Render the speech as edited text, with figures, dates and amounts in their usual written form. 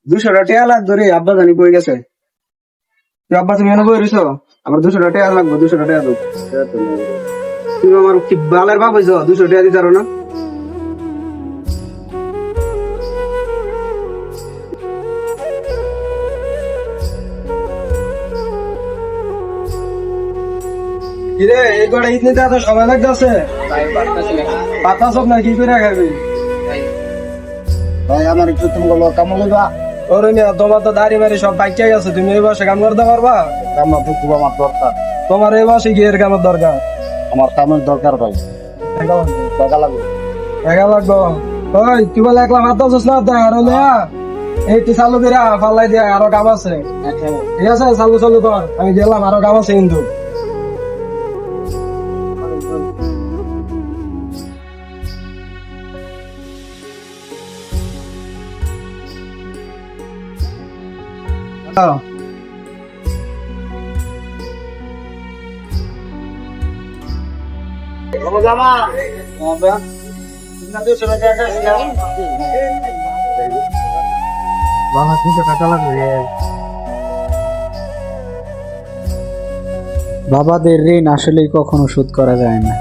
200 টাকা লাগতো রে, আব্বা জানি বই গেছে। তুই আব্বা তুমি এনে বই রইছ, আমার 200 টাকা লাগবে, 200 টাকা দাও। তুমি আমার কি বালের বাপ হইছ, 200 টাকা দিতে পারো না? কিরে এই কটা ঈদ নিতে এত সময় লাগতেছে? পাতা সব না কি করে খাবি? ভাই আমার একটু তুমি বলো কেমন লাগা ওরে মিয়া, তোমার তো দাড়ি মারি সব বাইকে গেছে, তুমি এই বয়সে কাম করতে পারবা? আমার তো খুব আমার দরকার, তোমার এই বয়সে কি এর কামের দরকার? আমার কামের দরকার ভাই, টাকা লাগবে। টাকা লাগবো? ওই তুই বলে একলা মাত্র না আর এইটি চালু দিরা পাল্লাই দিয়া, আরো কাম আছে। ঠিক আছে, চালু চালু কর, আমি গেলাম, আরো কাম আছে কিন্তু। বাবা 300 টাকা লাগবে। বাবাদের ঋণ আসলেই কখনো শোধ করা যায় না।